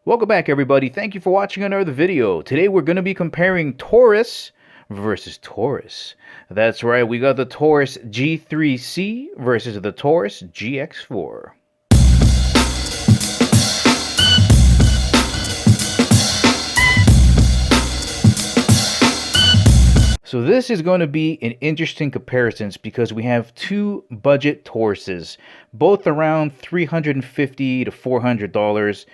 Welcome back, everybody. Thank you for watching another video. Today we're going to be comparing Taurus versus Taurus. That's right, we got the Taurus G3C versus the Taurus GX4. So this is going to be an interesting comparisons because we have two budget Tauruses, both around $350 to $400.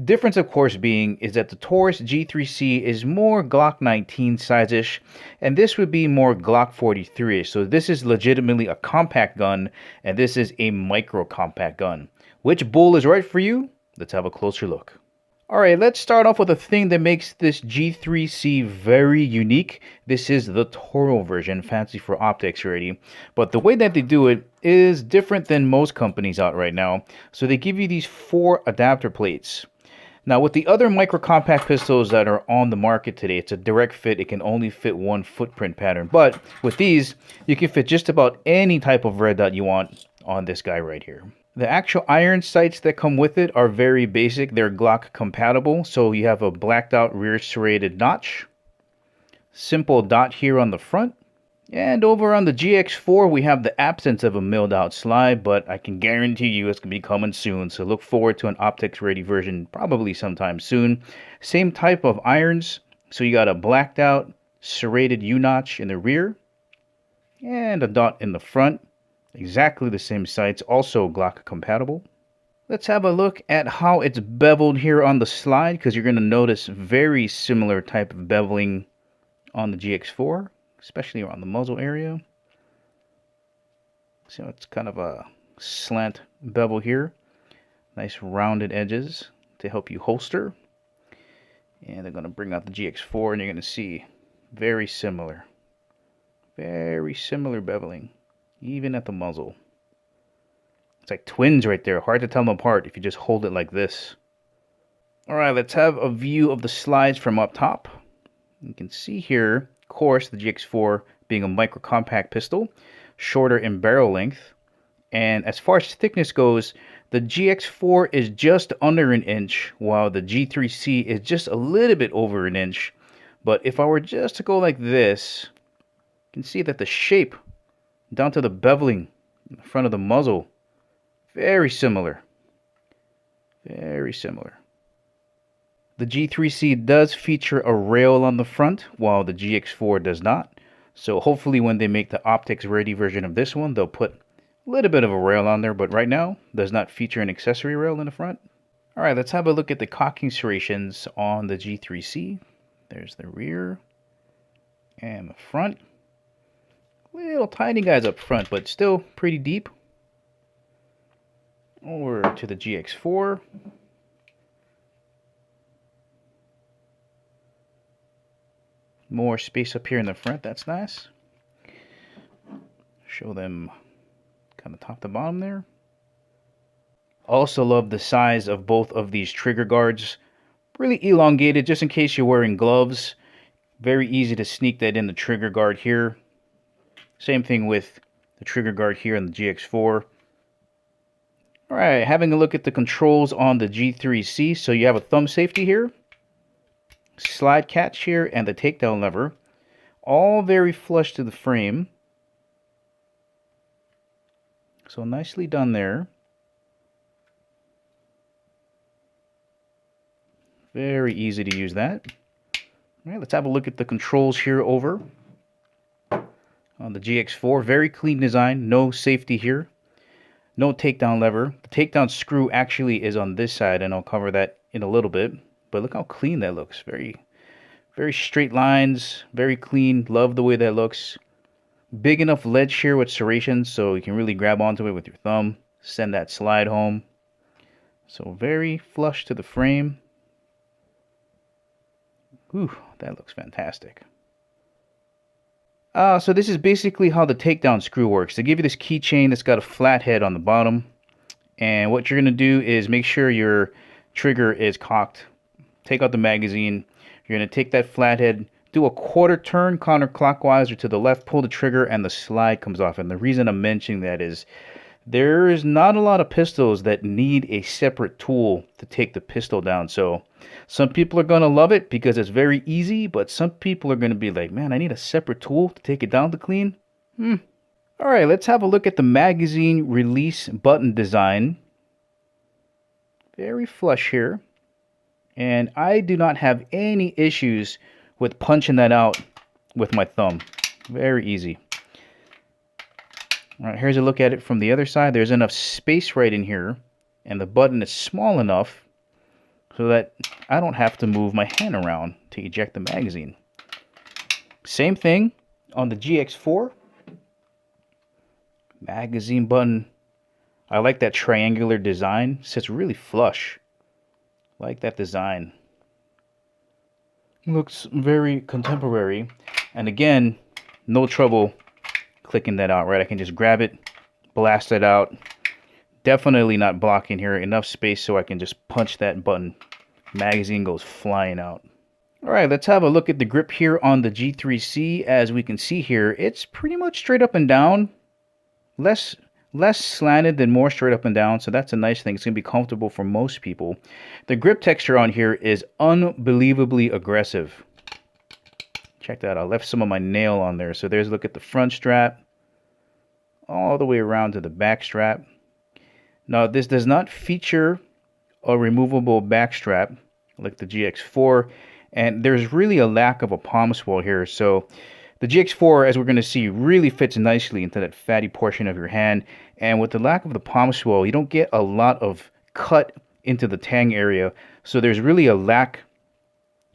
Difference, of course, being is that the Taurus G3C is more Glock 19 size-ish, and this would be more Glock 43-ish. So this is legitimately a compact gun, and this is a micro compact gun. Which bull is right for you? Let's have a closer look. Alright, let's start off with a thing that makes this G3C very unique. This is the Toro version, fancy for optics already. But the way that they do it is different than most companies out right now. So they give you these 4 adapter plates. Now with the other micro compact pistols that are on the market today, it's a direct fit. It can only fit one footprint pattern. But with these, you can fit just about any type of red dot you want on this guy right here. The actual iron sights that come with it are very basic. They're Glock compatible, so you have a blacked out rear serrated notch, simple dot here on the front, and over on the GX4 we have the absence of a milled out slide, but I can guarantee you it's going to be coming soon, so look forward to an optics ready version probably sometime soon. Same type of irons, so you got a blacked out serrated U-notch in the rear and a dot in the front. Exactly the same sights, also Glock compatible. Let's have a look at how it's beveled here on the slide, because you're going to notice very similar type of beveling on the GX4, especially around the muzzle area. So it's kind of a slant bevel here. Nice rounded edges to help you holster. And they're going to bring out the GX4 and you're going to see very similar beveling. Even at the muzzle. It's like twins right there. Hard to tell them apart if you just hold it like this. Alright, let's have a view of the slides from up top. You can see here, of course, the GX4 being a micro compact pistol, shorter in barrel length. And as far as thickness goes, the GX4 is just under an inch, while the G3C is just a little bit over an inch. But if I were just to go like this, you can see that the shape down to the beveling in the front of the muzzle, very similar. Very similar. The G3C does feature a rail on the front, while the GX4 does not. So hopefully when they make the optics ready version of this one, they'll put a little bit of a rail on there, but right now does not feature an accessory rail in the front. Alright, let's have a look at the cocking serrations on the G3C. There's the rear and the front. Little tiny guys up front, but still pretty deep. Over to the GX4. More space up here in the front, that's nice. Show them kind of top to bottom there. Also love the size of both of these trigger guards. Really elongated, just in case you're wearing gloves. Very easy to sneak that in the trigger guard here. Same thing with the trigger guard here on the GX4. Alright, having a look at the controls on the G3C. So you have a thumb safety here, slide catch here, and the takedown lever. All very flush to the frame. So nicely done there. Very easy to use that. Alright, let's have a look at the controls here over on the GX4. Very clean design, no safety here, no takedown lever. The takedown screw actually is on this side, and I'll cover that in a little bit. But look how clean that looks. Very straight lines, very clean. Love the way that looks. Big enough ledge here with serrations, so you can really grab onto it with your thumb, send that slide home. So very flush to the frame. Ooh, that looks fantastic. So this is basically how the takedown screw works. They give you this keychain that's got a flat head on the bottom. And what you're going to do is make sure your trigger is cocked. Take out the magazine. You're going to take that flat head, do a quarter turn counterclockwise or to the left, pull the trigger, and the slide comes off. And the reason I'm mentioning that is There is not a lot of pistols that need a separate tool to take the pistol down. So some people are going to love it because it's very easy, but some people are going to be like, man, I need a separate tool to take it down to clean. All right, let's have a look at the magazine release button design. Very flush here. And I do not have any issues with punching that out with my thumb. Very easy. All right, here's a look at it from the other side. There's enough space right in here, and the button is small enough so that I don't have to move my hand around to eject the magazine. Same thing on the GX4. Magazine button. I like that triangular design. It sits really flush. I like that design. Looks very contemporary. And again, no trouble clicking that out, right? I can just grab it, blast it out. Definitely not blocking here. Enough space so I can just punch that button. Magazine goes flying out. All right, let's have a look at the grip here on the G3C. As we can see here, it's pretty much straight up and down. Less slanted than more straight up and down, so that's a nice thing. It's going to be comfortable for most people. The grip texture on here is unbelievably aggressive. Check that out. I left some of my nail on there. So there's a look at the front strap, all the way around to the back strap. Now, this does not feature a removable back strap like the GX4, and there's really a lack of a palm swell here. So the GX4, as we're going to see, really fits nicely into that fatty portion of your hand. And with the lack of the palm swell, you don't get a lot of cut into the tang area. So there's really a lack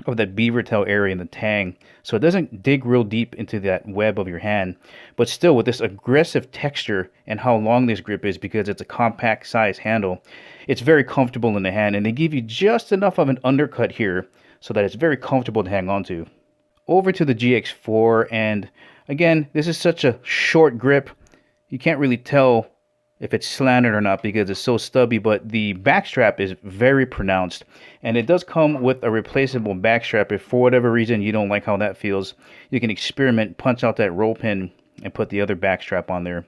of that beaver tail area in the tang. So it doesn't dig real deep into that web of your hand. But still, with this aggressive texture and how long this grip is, because it's a compact size handle, it's very comfortable in the hand. And they give you just enough of an undercut here so that it's very comfortable to hang on to. Over to the GX4, and again, this is such a short grip, you can't really tell if it's slanted or not because it's so stubby, but the back strap is very pronounced, and it does come with a replaceable back strap. If for whatever reason you don't like how that feels, you can experiment, punch out that roll pin, and put the other back strap on there.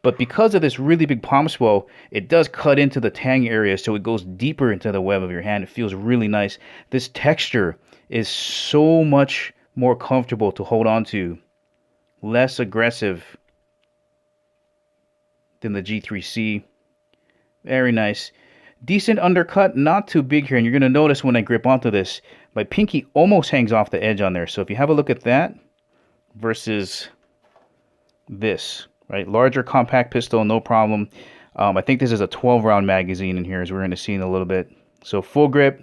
But because of this really big palm swell, it does cut into the tang area, so it goes deeper into the web of your hand. It feels really nice. This texture is so much more comfortable to hold on to, less aggressive than the G3C. Very nice. Decent undercut, not too big here. And you're going to notice when I grip onto this, my pinky almost hangs off the edge on there. So if you have a look at that versus this, right? Larger compact pistol, no problem. I think this is a 12-round magazine in here, as we're going to see in a little bit. So full grip,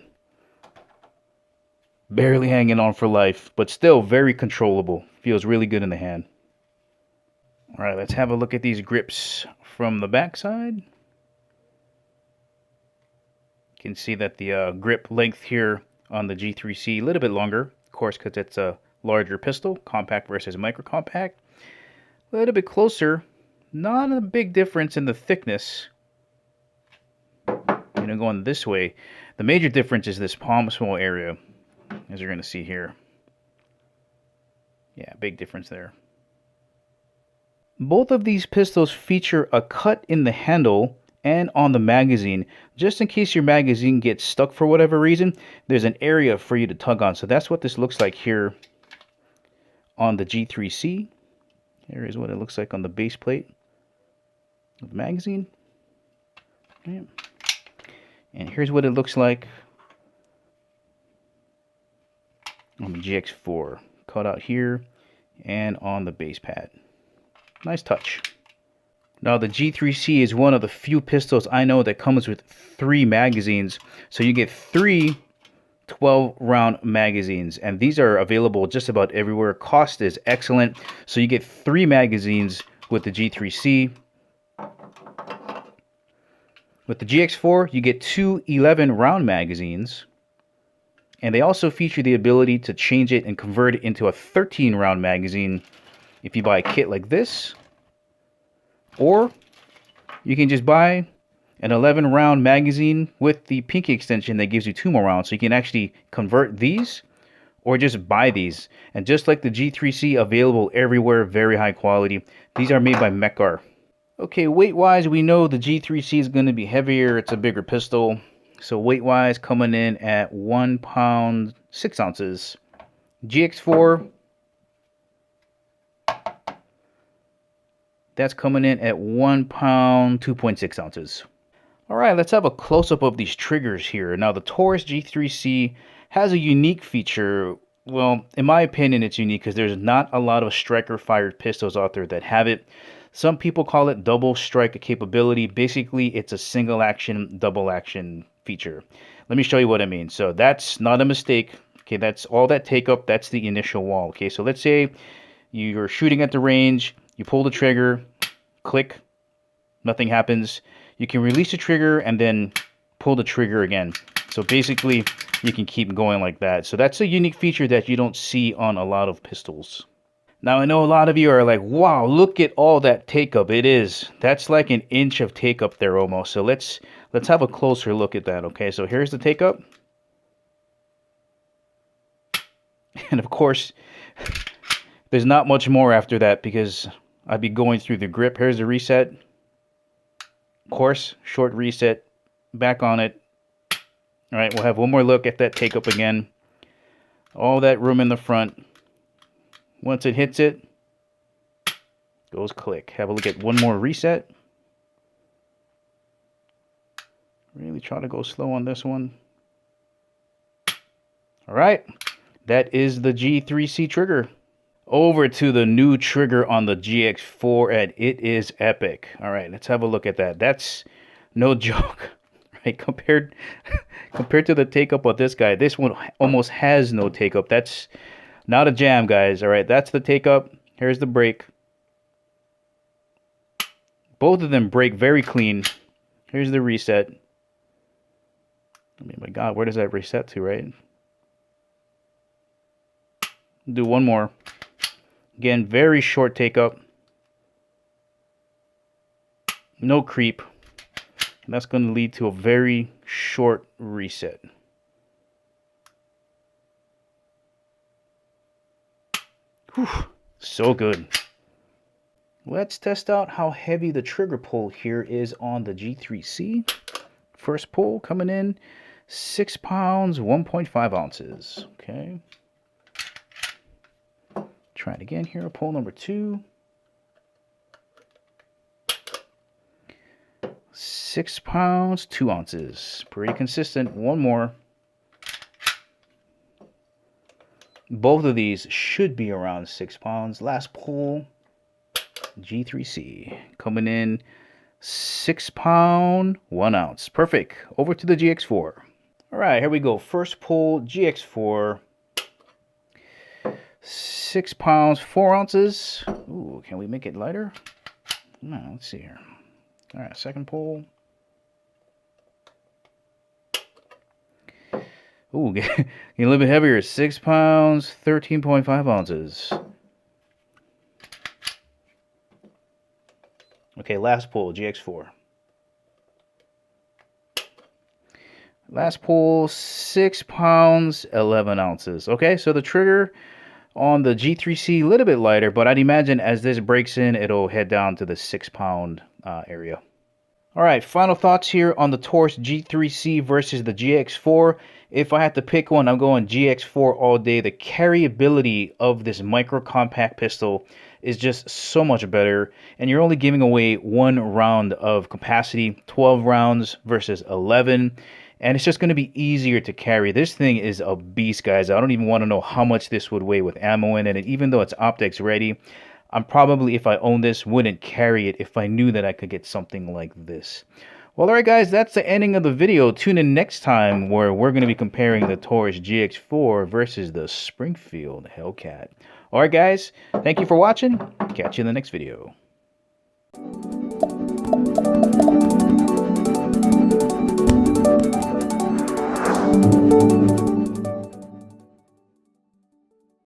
barely hanging on for life, but still very controllable. Feels really good in the hand. All right, let's have a look at these grips from the backside. You can see that the grip length here on the G3C a little bit longer, of course, because it's a larger pistol, compact versus micro compact. A little bit closer, not a big difference in the thickness. You know, going this way, the major difference is this palm swell area, as you're going to see here. Yeah, big difference there. Both of these pistols feature a cut in the handle and on the magazine. Just in case your magazine gets stuck for whatever reason, there's an area for you to tug on. So that's what this looks like here on the G3C. Here is what it looks like on the base plate of the magazine. Okay. And here's what it looks like on the GX4. Cut out here and on the base pad. Nice touch. Now the G3C is one of the few pistols I know that comes with 3 magazines. So you get 3 12-round magazines, and these are available just about everywhere. Cost is excellent. So you get 3 magazines with the G3C. With the GX4, you get 2 11-round magazines. And they also feature the ability to change it and convert it into a 13-round magazine if you buy a kit like this. Or you can just buy an 11-round magazine with the pinky extension that gives you 2 more rounds. So you can actually convert these or just buy these. And just like the G3C, available everywhere, very high quality. These are made by Mekar. Okay, weight-wise, we know the G3C is going to be heavier. It's a bigger pistol. So weight-wise, coming in at 1 pound, 6 ounces. GX4, that's coming in at 1 pound, 2.6 ounces. All right, let's have a close-up of these triggers here. Now, the Taurus G3C has a unique feature. Well, in my opinion, it's unique because there's not a lot of striker-fired pistols out there that have it. Some people call it double strike capability. Basically, it's a single action, double action feature. Let me show you what I mean. So that's not a mistake. Okay, that's all that take up. That's the initial wall. Okay, so let's say you're shooting at the range, you pull the trigger, click, nothing happens. You can release the trigger and then pull the trigger again. So basically, you can keep going like that. So that's a unique feature that you don't see on a lot of pistols. Now, I know a lot of you are like, wow, look at all that take-up. It is. That's like an inch of take-up there almost. So let's have a closer look at that, okay? So here's the take-up. And of course, there's not much more after that because I'd be going through the grip. Here's the reset. Of course, short reset. Back on it. All right, we'll have one more look at that take-up again. All that room in the front. Once it hits it, goes click. Have a look at one more reset. Really try to go slow on this one. All right, that is the G3C trigger. Over to the new trigger on the GX4, and it is epic. All right, let's have a look at that. That's no joke, right? Compared to the take-up of this guy, this one almost has no take-up. That's not a jam, guys. All right, that's the take-up. Here's the break. Both of them break very clean. Here's the reset. I mean, my God, where does that reset to, right? Do one more. Again, very short take-up. No creep. And that's going to lead to a very short reset. Whew, so good. Let's test out how heavy the trigger pull here is on the G3C. First pull coming in 6 pounds, 1.5 ounces. Okay. Try it again here. Pull number 2. 6 pounds, 2 ounces. Pretty consistent. One more. Both of these should be around 6 pounds. Last pull, G3C. Coming in 6 pound, 1 ounce. Perfect. Over to the GX4. All right, here we go. First pull, GX4. 6 pounds, 4 ounces. Ooh, can we make it lighter? No, let's see here. All right, second pull. Ooh, getting a little bit heavier. 6 pounds, 13.5 ounces. Okay, last pull, GX4. Last pull, 6 pounds, 11 ounces. Okay, so the trigger on the G3C, a little bit lighter, but I'd imagine as this breaks in, it'll head down to the 6 pound area. All right, final thoughts here on the Taurus G3C versus the GX4. If I had to pick one, I'm going GX4 all day. The carryability of this micro compact pistol is just so much better, and you're only giving away 1 round of capacity, 12 rounds versus 11. And it's just going to be easier to carry. This thing is a beast, guys. I don't even want to know how much this would weigh with ammo in it. And even though it's optics ready, I'm probably, if I own this, wouldn't carry it if I knew that I could get something like this. Well, alright guys, that's the ending of the video. Tune in next time where we're going to be comparing the Taurus GX4 versus the Springfield Hellcat. Alright guys, thank you for watching. Catch you in the next video.